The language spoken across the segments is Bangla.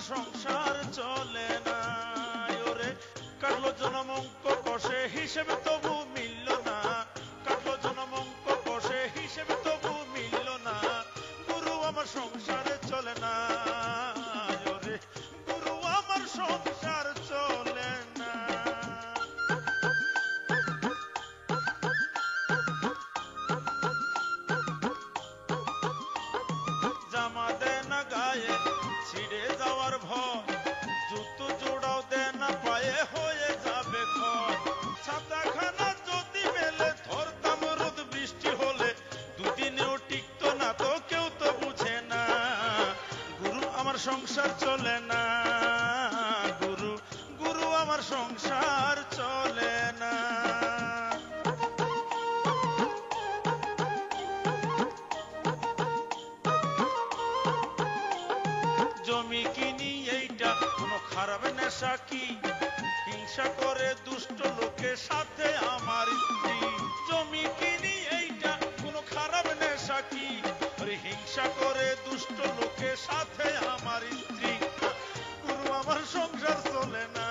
সংসার চলে না। ওরে কাটলো জনম অঙ্ক কষে হিসেবে তবু মিলল না, কাটলো জনম অঙ্ক কষে হিসেবে তবু মিলল না। গুরু আমার সংসারে চলে না, ওরে গুরু আমার সংসার চলে না। জামা দে না গায়ে ছিঁড়ে যাওয়ার ভয়, জুতো জোড়াও দে না পায়ে হয়ে যাবে ক্ষয়। ছাতাখানা যদি মেলে ধরতাম রোদ বৃষ্টি হলে, দুদিনেও টিকতো না তো কেউ তো বুঝে না। গুরু আমার সংসার চলে না, গুরু গুরু আমার সংসার চলে না। জমি কিনি এইটা কোনো খারাপ নেশা কি, হিংসা করে দুষ্ট লোকের সাথে আমার স্ত্রী। জমি কিনি এইটা কোনো খারাপ নেশা কি, হিংসা করে দুষ্ট লোকের সাথে আমার স্ত্রী। গুরু আমার সংসার চলে না,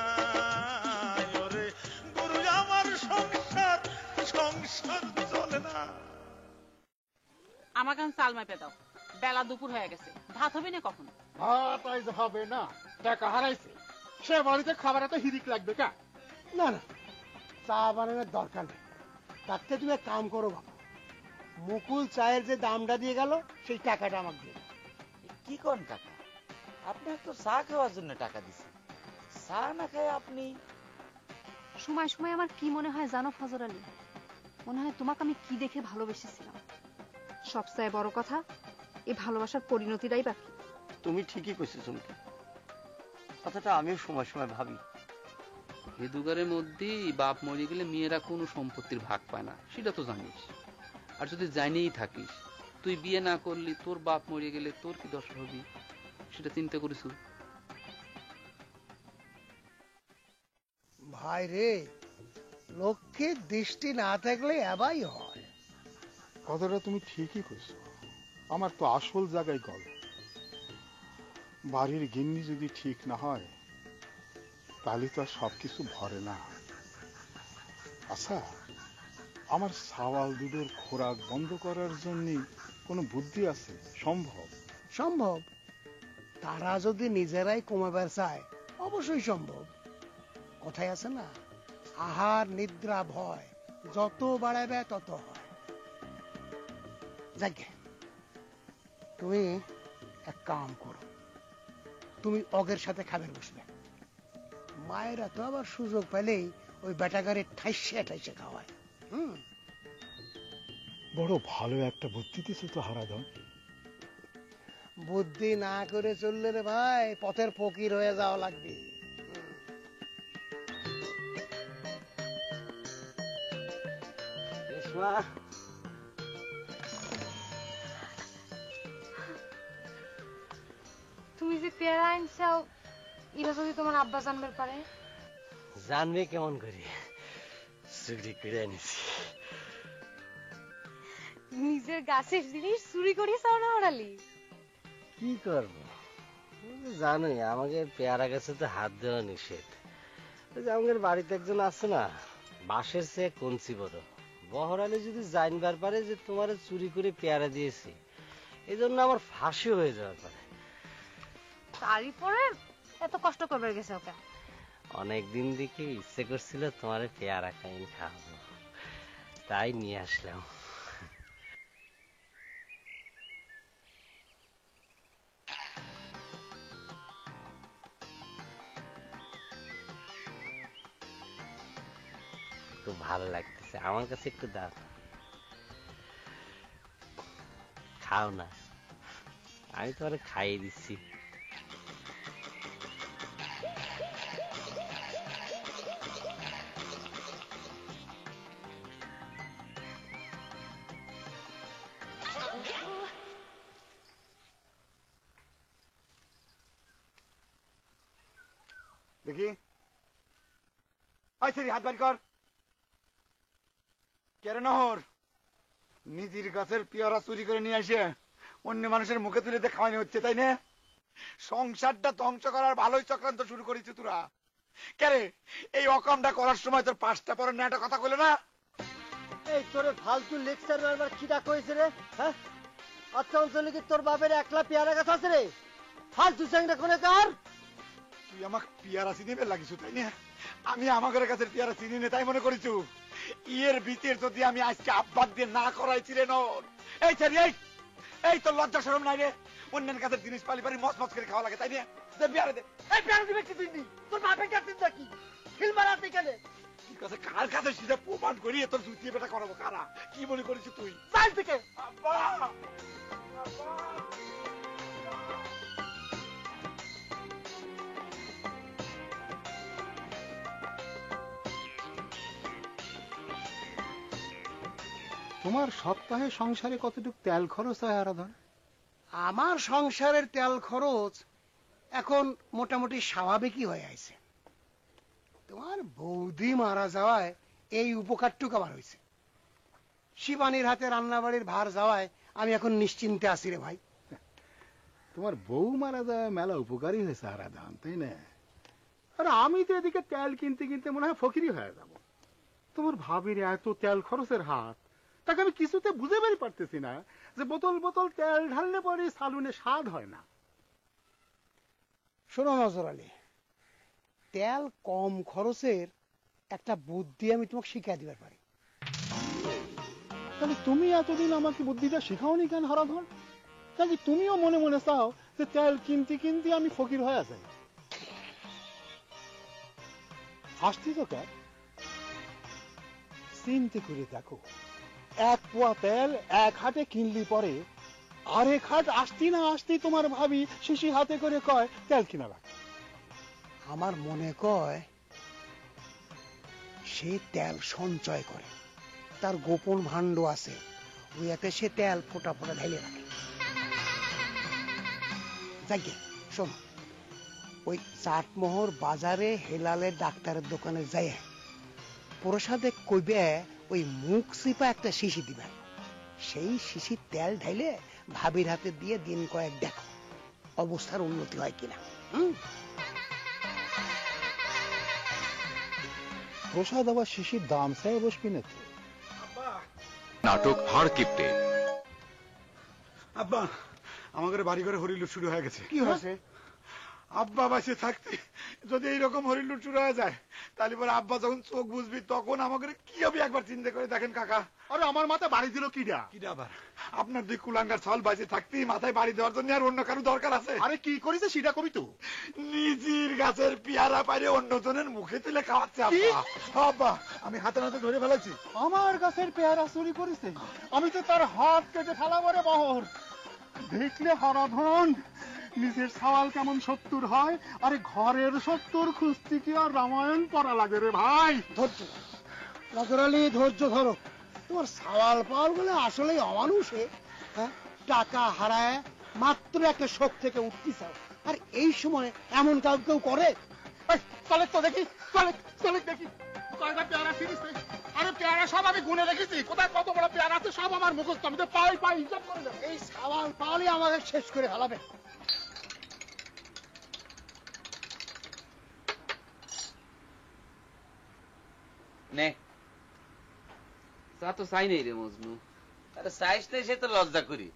ওরে গুরু আমার সংসার সংসার চলে না। আমার কাছে চাল মাপে দাও, বেলা দুপুর হয়ে গেছে, ভাত হবে না কখন? ভাত আজ হবে না, টাকা হারাইছে। সে বাড়িতে খাবার এত হিরিক লাগবে কা? না না, চা বানানোর দরকার নেই। তাতে তুমি এক কাম করো বাবা, মুকুল চায়ের যে দামটা দিয়ে গেল সেই টাকাটা আমাকে দিয়ে দাও। কি কোন কাকা, আপনার তো চা খাওয়ার জন্য টাকা দিছি, চা না খায় আপনি? সময় সময় আমার কি মনে হয় জানো ফজর আলী, মনে হয় তোমাকে আমি কি দেখে ভালোবেসেছিলাম। সবচেয়ে বড় কথা, এই ভালোবাসার পরিণতিটাই বাকি। তুমি ঠিকই কইছো চুমকি, কথাটা আমিও সময় সময় ভাবি। এ দুগারের মধ্যেই বাপ মরে গেলে মেয়েরা কোনো সম্পত্তির ভাগ পায় না, সেটা তো জানিস। আর যদি জানিয়েই থাকিস, তুই বিয়ে না করলি তোর বাপ মরে গেলে তোর কি দশা হবি, সেটা চিন্তা করিস? ভাই রে, লক্ষ্মীর দৃষ্টি না থাকলে এবাই হয়। কথাটা তুমি ঠিকই কইছো, আমার তো আসল জায়গায় গল। বাড়ির গিন্নি যদি ঠিক না হয়, তাহলে তো আর সবকিছু ভরে না। আচ্ছা, আমার সাওয়াল দুটোর খোরাক বন্ধ করার জন্য কোনো বুদ্ধি আছে? সম্ভব? সম্ভব, তারা যদি নিজেরাই কমাবার চায় অবশ্যই সম্ভব। কথাই আছে না, আহার নিদ্রা ভয় যত বাড়াবে তত হয়। যাকে তুমি এক কাম করো, তুমি অগের সাথে খাবার বসবে। মায়েরা তো আবার সুযোগ পেলেই ওই বেটাগারে ঠাইসে ঠাইসে খাওয়ায়। বড় ভালো একটা বুদ্ধি দিছে তো হারাধন। বুদ্ধি না করে চললে রে ভাই পথের ফকির হয়ে যাওয়া লাগবে। তুমি যে পেয়ারা আনছাও, এটা যদি তোমার আব্বা জানবার পারে? জানবে কেমন করে, চুরি করে আনিছি। নিজের গাছের জিনিস চুরি করিসাও না ওরালি? কি করব, জানোই আমাকে পেয়ারা গাছে তো হাত দেওয়া নিষেধ। আমাদের বাড়িতে একজন আছে না, বাঁশের চেয়ে কঞ্চি বড়, বহরালি যদি জানবার পারে যে তোমার চুরি করে পেয়ারা দিয়েছি, এই জন্য আমার ফাঁসি হয়ে যাওয়ার পারে। তারই পরে এত কষ্ট করবার গেছে ওকে? অনেকদিন দেখে ইচ্ছে করছিল তোমার পেয়ারা খাইন খাওয়াবো, তাই নিয়ে আসলাম। খুব ভালো লাগতেছে, আমার কাছে একটু দাও, খাও না, আমি তোমার খাইয়ে দিচ্ছি। দেখি হাত বাড়ি কর। কেন নহর নিজের গাছের পেয়ারা চুরি করে নিয়ে আসে অন্য মানুষের মুখে তুলে খাওয়ানো হচ্ছে, তাই না? সংসারটা ধ্বংস করার ভালোই চক্রান্ত শুরু করেছিস তোরা। কেন এই অকামটা করার সময় তোর পাঁচটা পরে না একটা কথা কইলো না? এই তোরে ফালতু লেকচার মারবার কিটা কইছে রে? হ্যাঁ, আচ্ছা অঞ্চলে কি তোর বাপের একলা পেয়ারা গাছ আছে রে? ফালতু চ্যাংড়া কোনে কার? তুই আমাকে পেয়ারা চিনিবে লাগিস তাই না? আমি আমাদের কাছে পেয়ারা চিনি না তাই মনে করিছু? ইয়ের ভিতর যদি আমি আজকে আব্বাক দিয়ে না করাইছি রে নর, এই ছেড়ি এই তোর লজ্জা শরম নাই রে? অন্যের কাছে জিনিস পালি পারি মস মস করে খাওয়া লাগে তাই না? দে পেয়ারা দে। এই পেয়ারা দিবে কি তুই নি? তোর বাপের কাছে চিন্তা কি? ফিল মারাতে কেন? তোর কাছে কার কাছে সেটা প্রমাণ করি তোর জুতিয়ে বেটা করাবো কারা? কি মনে করিস তুই? চাল থেকে আব্বা তোমার সপ্তাহে সংসারে কতটুকু তেল খরচ হয় আরাধন? আমার সংসারের তেল খরচ এখন মোটামুটি স্বাভাবিকই হয়ে আছে। তোমার বৌদি মারা যাওয়ায় এই উপকারটুকু আমার হয়েছে। শিবানীর হাতে রান্নাবাড়ির ভার যাওয়ায় আমি এখন নিশ্চিন্তে আছি রে ভাই। তোমার বউ মারা যায় মেলা উপকারী হয়েছে আরাধন, তাই না? আর আমি তো এদিকে তেল কিনতে কিনতে মনে হয় ফকিরি হয়ে যাব। তোমার ভাবির এত তেল খরচের হাত, তাকে আমি কিছুতে বুঝে বেরি পারতেছি না যে বোতল বোতল তেল ঢাললে পরে সালুনে স্বাদ হয় না। শোনো নজর আলী, তেল কম খরচের একটা বুদ্ধি আমি তোমাকে শিখিয়ে দিতে পারি। তাহলে তুমি এতদিন আমাকে বুদ্ধিটা শিখাওনি কেন হরাধন? নাকি তুমিও মনে মনে চাও যে তেল কিনতে কিনতে আমি ফকির হয়ে যাই? হাসতি তো কেন? চিন্তে করে দেখো, এক পোয়া তেল এক হাটে কিনলি পরে আরেক হাট আসতি না আসতি তোমার ভাবি শিশি হাতে করে কয় তেল কিনা রাখ। আমার মনে কয় সে তেল সঞ্চয় করে, তার গোপন ভাণ্ড আছে, ওইতে সে তেল ফোটা ফোটা ঢেলে রাখে। যাকে শোনো, ওই চাটমোহর বাজারে হেলালের ডাক্তারের দোকানে যাই প্রসাদে কইবে ওই মুখ চিপা একটা শিশি দিবে, সেই শিশির তেল ঢাইলে ভাবির হাতে দিয়ে দিন কয়েক দেখো অবস্থার উন্নতি হয় কিনা। প্রসাদ আবার শিশির দাম চাই বসবি না তো? নাটক হাড় কিপটে। আব্বা আমাদের বাড়ি ঘরে হরিলুট শুরু হয়ে গেছে। কি হয়েছে? আব্বা বাসে থাকতে যদি এইরকম হরিলুট শুরু হয়ে যায় তাহলে পরে আব্বা যখন চোখ বুঝবি তখন আমাদের কি হবে একবার চিন্তা করে দেখেন কাকা। আরে আমার মাথা বাড়ি দিল কিডা? কিডা আবার? আপনার দুই কুলাঙ্গার ছল বাজে থাকতেই মাথায় বাড়ি দেওয়ার জন্য আর অন্য কারো দরকার আছে? আরে কি করেছে সেটা কবি তো। নিজের গাছের পেয়ারা পাইরে অন্যজনের মুখে তুলে খাওয়াচ্ছে আব্বা। আব্বা আমি হাতে নাতে ধরে ফেলাইছি। আমার গাছের পেয়ারা চুরি করেছে, আমি তো তার হাত কেটে ফেলাবো রে বহর। দেখলে হরাধন নিজের সওয়াল কেমন 70 হয়, আরে ঘরের 70 খুঁজতে কি আর রামায়ণ পড়া লাগে রে ভাই? ধৈর্য নজর আলী, ধৈর্য ধরো। তোমার সওয়াল পাওয়াল বলে আসলেই অমানুষে, হ্যাঁ, টাকা হারায় মাত্র একটা শোক থেকে উঠতে চাও, আর এই সময় এমন কাউ কেউ করে? চলে তো দেখি, চলে চলে দেখি কয়টা পেয়ারা ছিনিস। আরে পেয়ারা সব আমি গুনে রেখেছি, কোথায় কত বড় পেয়ারা আছে সব আমার মুখস্থ, আমি তো পাই পাই হিসাব করে দেব। এই সওয়াল পাওয়ালই আমাদের শেষ করে ফেলাবে। নে তা তো চাই নেই রে মজনু। আরে চাইস নেই সে তো লজ্জা করি,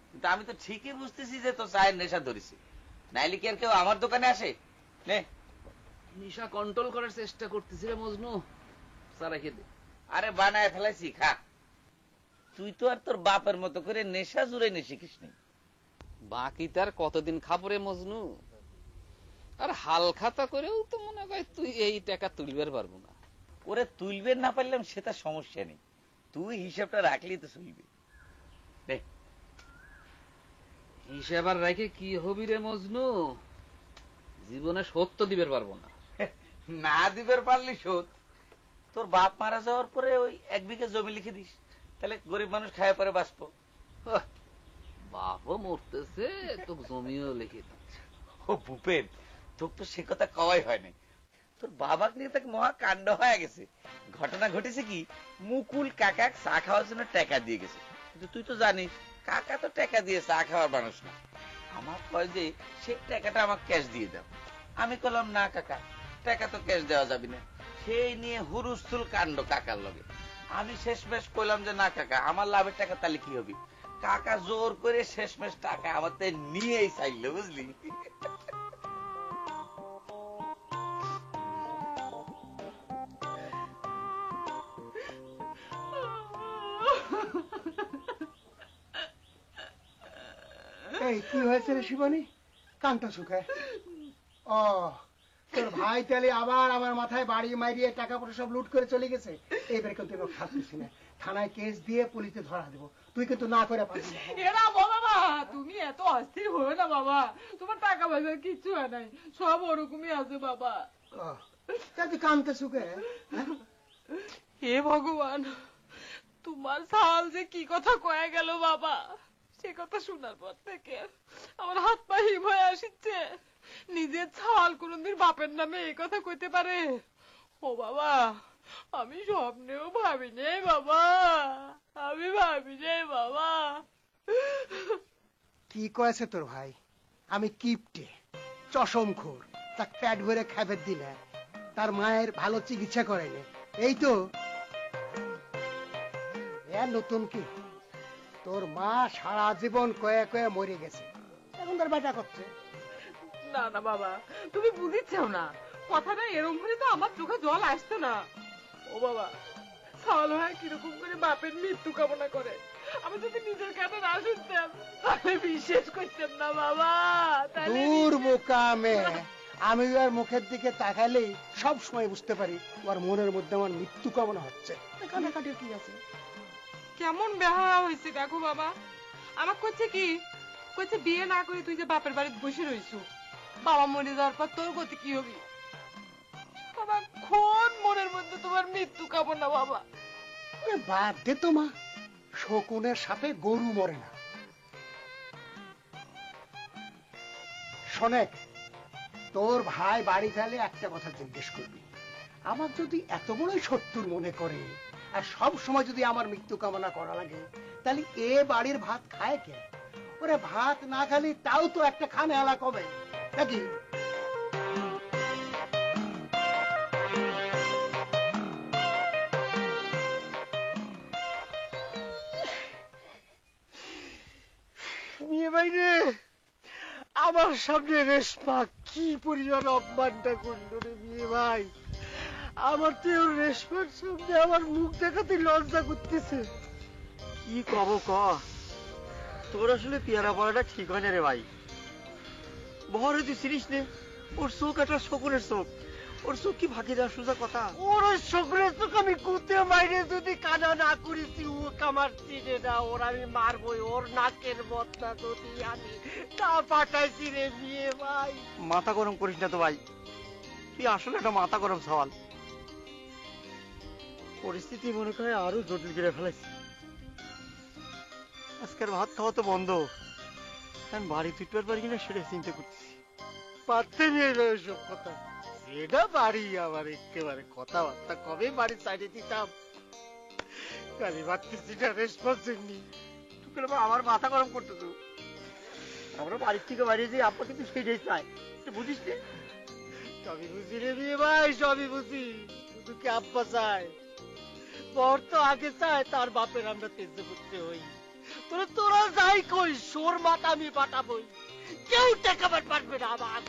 কিন্তু আমি তো ঠিকই বুঝতেছি যে তোর চায়ের নেশা ধরেছি, নাইলে কি আর কেউ আমার দোকানে আসে? নে নেশা কন্ট্রোল করার চেষ্টা করতেছি রে মজনু, চা রেখে দে। আরে বানায় ফেলাইছি, খা। তুই তো আর তোর বাপের মতো করে নেশা জুড়ে শিখিস নি। বাকি তার কতদিন খাবো রে মজনু? আর হাল খাতা করেও তো মনে হয় তুই এই টাকা তুলবার পারবো না। ওরে তুলবে না পারলাম সেটা সমস্যা নেই, তুই হিসাবটা রাখলি তো চলবে। হিসাব আর রেখে কি হবি রে মজনু? জীবনে সত্য দিবার পারবো না। না দিবার পারলি শোধ, তোর বাপ মারা যাওয়ার পরে ওই 1 বিঘা জমি লিখে দিস, তাহলে গরিব মানুষ খায় পরে বাঁচবো। বাপও মরতেছে, তোকে জমিও লিখে দিচ্ছে। ও ভূপেন, তোর তো সে কথা কওয়াই হয় নাই। তোর বাবাকে নিয়ে তাকে মহা কাণ্ড হয়ে গেছে। ঘটনা ঘটেছে কি, মুকুল কাকা চা খাওয়ার জন্য টাকা দিয়ে গেছে, কিন্তু তুই তো জানিস কাকা তো টাকা দিয়ে চা খাওয়ার মানুষ না। আমার কয় যে সে টাকাটা আমাকে ক্যাশ দিয়ে দাও। আমি বললাম না কাকা, টাকা তো ক্যাশ দেওয়া যাবে না। সেই নিয়ে হুরুস্থুল কাণ্ড কাকার লগে। আমি শেষমেশ কইলাম যে না কাকা, আমার লাভের টাকা তাহলে কি হবে। কাকা জোর করে শেষমেশ টাকা আমার নিয়েই চাইল, বুঝলি। এই কি হয়েছে রে শিবানী, কানটা শুকায়? ও তোর ভাই তাহলে আবার আমার মাথায় বাড়ি মারিয়ে টাকা পয়সা সব লুট করে চলে গেছে। এবারে কিন্তু থাকতেছি না, থানায় কেস দিয়ে পুলিশে ধরা দেবো। তুই কিন্তু না করে পারবি না। এরা বাবা, তুমি এত অস্থির হয়ে না বাবা, তোমার টাকা পয়সা কিচ্ছু হয় নাই, সব ওরকমই আছে বাবা। তুই কানতে শুকে? হে ভগবান, তোমার সাল যে কি কথা কয়ে গেল বাবা, সে কথা শোনার পর থেকে আমার হাত পা হিম হয়ে আসছে। নিজের ছাল কোনদিন বাপের নামে এই কথা কইতে পারে? ও বাবা, আমি স্বপ্নেও ভাবি নাই বাবা, আমি ভাবি নাই বাবা। কি কয়েছে তোর ভাই? আমি কিপটে চশমখোর, তার পেট ভরে খাবার দিলে, তার মায়ের ভালো চিকিৎসা করেনি। এই তো নতুন কি, তোর মা সারা জীবন কয়ে কয়ে মরে গেছে, এখন তার বেটা করছে। না না বাবা, তুমি বুঝিচ্ছাও না, কথাটা এরকম হলে তো আমার চোখে জল আসতো না। ও বাবা, সাল হয় কিরকম করে বাপের মৃত্যু কামনা করে, আমি যদি নিজের কানে না শুনতাম তাহলে বিশ্বাস করতাম না বাবা। দূর বোকা মেয়ে, আমি ওর মুখের দিকে তাকালেই সব সময় বুঝতে পারি ওর মনের মধ্যে আমার মৃত্যু কামনা হচ্ছে। কাটাকাটির কি আছে? কেমন বেহায়া হয়েছে দেখো বাবা। আমার কইছে কি, কইছে বিয়ে না করে তুই যে বাপের বাড়িতে বসে রইছু, বাবা মরে যাওয়ার পর তোর গতি কি হবি? বাবা কোন মনের মধ্যে তোমার মৃত্যু কামনা বাবা। বাদ দে তো মা, শকুনের সাথে গরু মরে না। শোনেক, তোর ভাই বাড়ি গেলে একটা কথা জিজ্ঞেস করবি, আমার যদি এত বড়ই শত্রুর মনে করে আর সব সময় যদি আমার মৃত্যু কামনা করা লাগে, তাহলে এ বাড়ির ভাত খায় কে? ওরে ভাত না খালি তাও তো একটা খানে আলা কবে নাকি? মেয়ে ভাই রে, আমার সামনে রেশমা কি পরিমাণ অপমানটা করলো রে মেয়ে ভাই। আমার তো রেশমার সামনে আমার মুখ দেখাতে লজ্জা করতেছে। কি কব ক, তোর আসলে পেয়ারা পড়াটা ঠিক হয় না রে ভাই। বহরে তুই চিনিস নে, ওর চোখ একটা শকুনের চোখ, ওর চোখ কি ভাগে যাওয়ার সোজা কথা। ওর শকুনের চোখ আমি কুতে মাইরে যদি কানা না করেছি, ও আমার চিনে না, ওর আমি মারবই। ওর নাকের বদনা যদি আমি তা পাঠাইছি রে বিয়ে ভাই। মাথা গরম করিস না তো ভাই, তুই আসলে একটা মাথা গরম সওয়াল। পরিস্থিতি মনে করে আরো জটিল করে ফেলেছি। আজকের ভাত খাওয়া তো বন্ধ, আমি বাড়ি ফিরতে পারি কিনা সেটা চিন্তা করছি। পারতে নিয়ে যাবে সব কথা, সেটা বাড়ি আমার একেবারে কথাবার্তা কবে বাড়ি সাইডে দিতাম। খালি ভাবতেছি না রেসপন্সিভ নি, তুই আমার মাথা গরম করতেছ। আমরা বাড়ির থেকে বাইরে যাই, আপা কিন্তু সেটাই চাই, বুঝিস নে? সবই বুঝি রে বিয়ে ভাই, সবই বুঝি। শুধু কি আব্বা চায়? বর তো আগে চায় তার বাপের আমরা তেজ করতে হই। তোরা যাই কই, সোর মাথা আমি পাঠাবই, কেউ টেকাবার পারবে না আমার।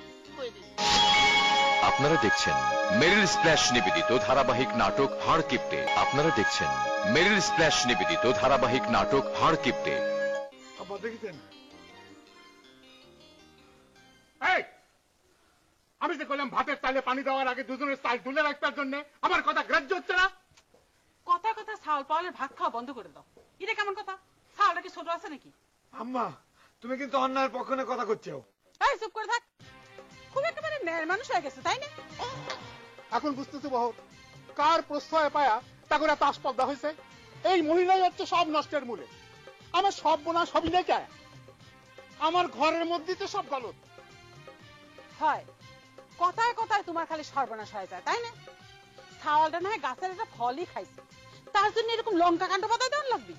আপনারা দেখছেন মেরিল স্প্ল্যাশ নিবেদিত ধারাবাহিক নাটক হাড় কিপ্টে। আপনারা দেখছেন মেরিল স্প্ল্যাশ নিবেদিত ধারাবাহিক নাটক হাড় কিপ্টে। আব্বা দেখেছেন? আমি যে বললাম ভাতের চালে পানি দেওয়ার আগে দুজনের চাল তুলে রাখবার জন্য, আমার কথা গ্রাহ্য হচ্ছে না? কথা কথা ছাল পাওয়ালে ভাত খাওয়া বন্ধ করে দাও। এটা কেমন কথা? ছালটা কি ছোট আছে নাকি? আম্মা, তুমি কিন্তু অন্যায়ের পক্ষে কথা করছো। এই চুপ করে থাক, খুব একেবারে ন্যায়ের মানুষ হয়ে গেছে তাই না? এখন বুঝতেছি বহু কার প্রশ্রয় পায়া তাকে তাস পদ্মা হয়েছে। এই মহিলাই হচ্ছে সব নষ্টের মূলে। আমার সব বোনা সবই নেই, আমার ঘরের মধ্যে তো সব গলত হয়। কথায় কথায় তোমার খালি সর্বনাশ হয়ে যায় তাই না? ছাওয়ালটা না হয় গাছের একটা ফলই খাইছে, তার জন্য এরকম লঙ্কা কাণ্ড পাতায় দেওয়ার লাগবে?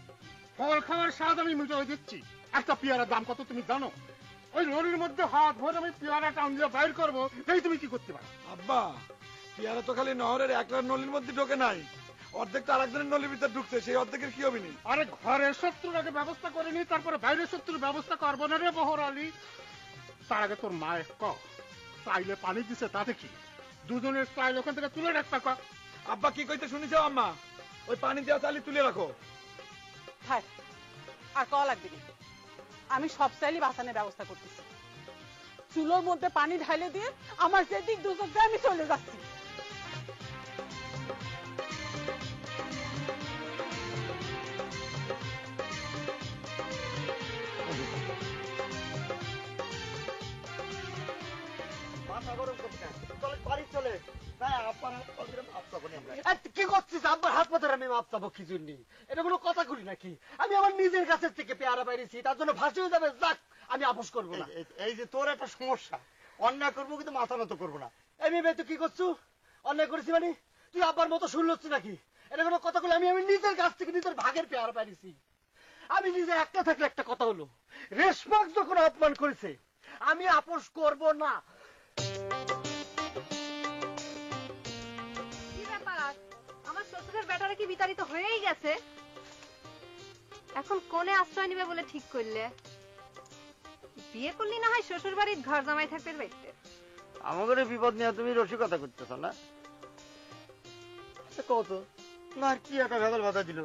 ফল খাওয়ার স্বাদ আমি মিটাই দিচ্ছি। একটা পেয়ারার দাম কত তুমি জানো? ওই নলির মধ্যে হাত ভরে আমি পেয়ারা টান দিয়ে বাইর করবো, এই তুমি কি করতে পারো? আব্বা, পেয়ারা তো খালি নহরের একলার নলির মধ্যে ঢোকে নাই, অর্ধেক তো আরেকজনের নলির ভিতরে ঢুকছে, সেই অর্ধেকের কি হবে নি? আরে ঘরের শত্রুর আগে ব্যবস্থা করে নি, তারপরে বাইরের শত্রুর ব্যবস্থা করবো না রে বহর আলী। তার আগে তোর মায়ের চাইলে পানি দিছে, তাতে কি দুজনের চাইলে ওখান থেকে তুলে রাখতে ক। আব্বা কি কইতে শুনিছ আম্মা? ওই পানি দেওয়া চাইলে তুলে রাখো। থাক, আর কওয়া লাগবে না, আমি সব চাইলে বাঁচানোর ব্যবস্থা করতেছি। চুলোর মধ্যে পানি ঢাইলে দিয়ে আমার যেদিক দুচোখ দিয়ে আমি চলে যাচ্ছি। মাথা গরম করতে চলে বাড়ি চলে। কি করছিস? আব্বার হাত পাথর আমি মাপ চাবো কি জন্য? এটা কোনো কথা করি নাকি? আমি আমার নিজের কাছের থেকে পেয়ারা বাইরেছি, তার জন্য ফাঁসি হয়ে যাবে। যাক, আমি আপোষ করবো না। এই যে তোর একটা সমস্যা, অন্যায় করবো কিন্তু মাথা নত করবো না। এই মেয়ে তুই কি করছো? অন্যায় করেছি মানে তুই আব্বার মতো শুনলছি নাকি? এটা কোনো কথা বলে আমি নিজের কাছ থেকে নিজের ভাগের পেয়ারা বাইরেছি। আমি নিজে একটা থাকলে একটা কথা হলো, রেশমাক যখন অপমান করেছে আমি আপোষ করবো না। আমার শ্বশুরের বেটারা কি বিতাড়িত হয়েই গেছে? এখন কোনে আশ্রয় নিবে বলে ঠিক করলে? বিয়ে করলি না হয় শ্বশুর বাড়ির ঘর জামাই থাকবে বাইতে। আমাদের বিপদ নিয়ে তুমি রসিকতা করতেছ না? কত না কি একটা ভেদল বাধা দিল।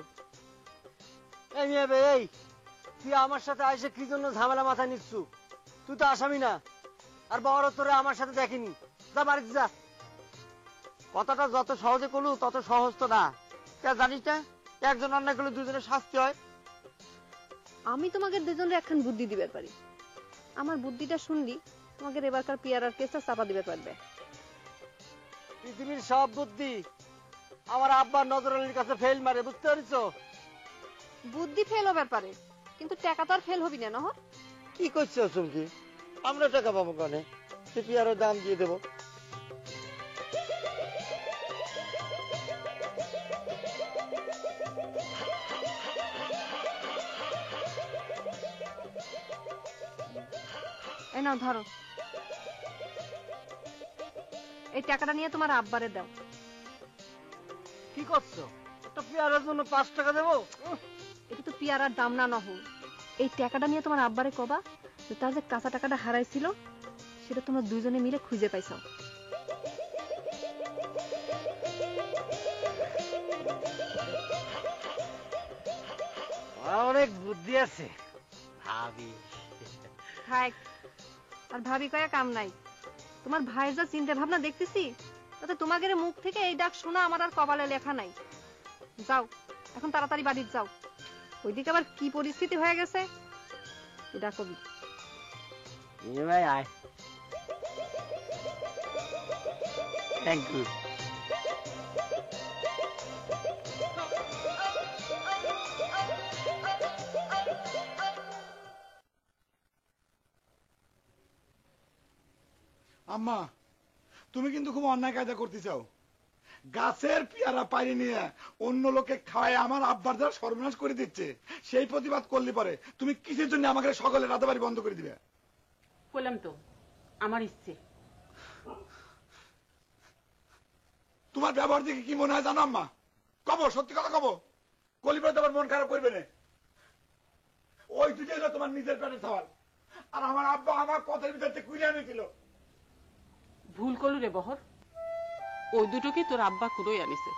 এই মেয়ে, এই তুই আমার সাথে আইসে কি জন্য ঝামেলা মাথায় নিচ্ছু? তুই তো আসামি না, আর বড় তোরে আমার সাথে দেখিনি। যা বাড়িতে যা। কথাটা যত সহজে করলু তত সহজ তো না। জানিস না একজন অন্যায় করলে দুজনের শাস্তি হয়? আমি তোমাকে দুজনের একখান বুদ্ধি দিবে পারি। আমার বুদ্ধিটা শুনলি তোমাকে এবারকার পিয়ারার কেসটা চাপা দিবে পারবে। পৃথিবীর সব বুদ্ধি আমার আব্বার নজরুলের কাছে ফেল মারে, বুঝতে পারিস? বুদ্ধি ফেল হবার পারে, কিন্তু টাকা তো আর ফেল হবি না। নহর কি করছো চুমকি? আমরা টাকা পাবো কানে? তুই পিয়ারের দাম দিয়ে দেবো। এই নাও ধরো, এই টাকাটা নিয়ে তোমার আব্বারে দাও। কি করছো? একটা পেয়ারার জন্য 5 টাকা দেবো? এটা তো পেয়ারার দাম না। নহর, এই টাকাটা নিয়ে তোমার আব্বারে কবা যে তার যে কাঁচা টাকাটা হারাইছিল সেটা তোমরা দুইজনে মিলে খুঁজে পাইছো। অনেক বুদ্ধি আছে ভাবি। থাক, আর ভাবি কয়া কাম নাই। তোমার ভাইয়ের যা চিন্তা ভাবনা দেখতেছি তাতে তোমাদের মুখ থেকে এই ডাক শোনা আমার আর কপালে লেখা নাই। যাও, এখন তাড়াতাড়ি বাড়িতে যাও। ওইদিকে আবার কি পরিস্থিতি হয়ে গেছে এটা কবি। ভাই আয়। Thank you. আম্মা, তুমি কিন্তু খুব অন্যায় কায়দা করতে চাও। গাছের পেয়ারা পাইরে নিয়ে অন্য লোকে খাওয়ায় আমার আব্বার দ্বারা সর্বনাশ করে দিচ্ছে। সেই প্রতিবাদ করলে পরে তুমি কিসের জন্য আমাকে সকলে রাতাবাড়ি বন্ধ করে দিবে? বললাম তো আমার ইচ্ছে। তোমার ব্যবহার দেখে কি মনে হয় জানো আম্মা? কব, সত্যি কথা কব, কলিপরে তোমার মন খারাপ করবে না। ওই দুটোই হলো তোমার নিজের প্যানের সওয়াল, আর আমার আব্বা আমার কথার ভিতরে কুইলে এনেছিল। ভুল করলু রে বহর, ওই দুটোকে তোর আব্বা কুড়োই আনিছে,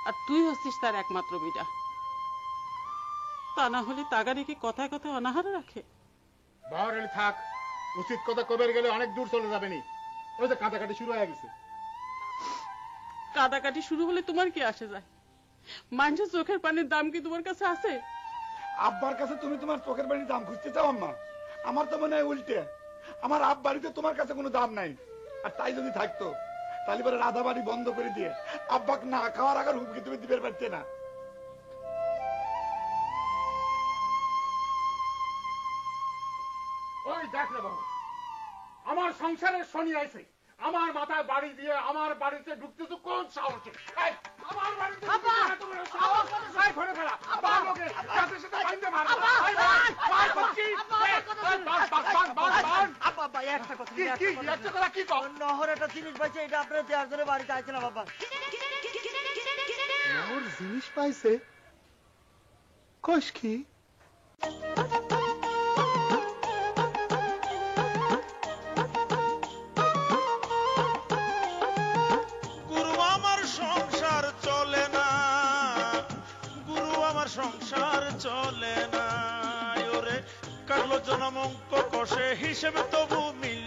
আর তুই হচ্ছিস তার একমাত্র বিটা। তা না হলে তাগারিকে কথায় কথায় অনাহারে রাখে। বহর আলী থাক, উচিত কথা কবে গেলে অনেক দূর চলে যাবে নি। ওই যে কাটাকাটি শুরু হয়ে গেছে। কাটাকাটি শুরু হলে তোমার কি আসে যায়? মানুষের চোখের পানির দাম কি তোমার কাছে আছে? আব্বার কাছে তুমি তোমার চোখের পানির দাম খুঁজতে চাও আম্মা? আমার তো মনে হয় উল্টে, আমার আব্বাড়িতে তোমার কাছে কোনো দাম নাই। আর তাই যদি থাকতো তাহলে পরে রাধা বাড়ি বন্ধ করে দিয়ে আব্বাকে না খাওয়ার আগে হুমকি তুমি দিতে পারতে না। ওই দেখ রে বাবু, আমার সংসারের শনি আইছে, আমার মাথায় বাড়ি দিয়ে আমার বাড়িতে ঢুকতেছো কোন সাহসে? এই, আমার বাড়িতে ধরে ফেলা নহর একটা জিনিস পাইছে, এটা আপনার দেওয়ার জন্য বাড়িতে আইছে না বাবা। ওর জিনিস পাইছে? কইস কি? গুরু আমার সংসার চলে না, গুরু আমার সংসার চলে না, ওরে কাটলো জনম অঙ্ক কষে হিসেবে তবু মিল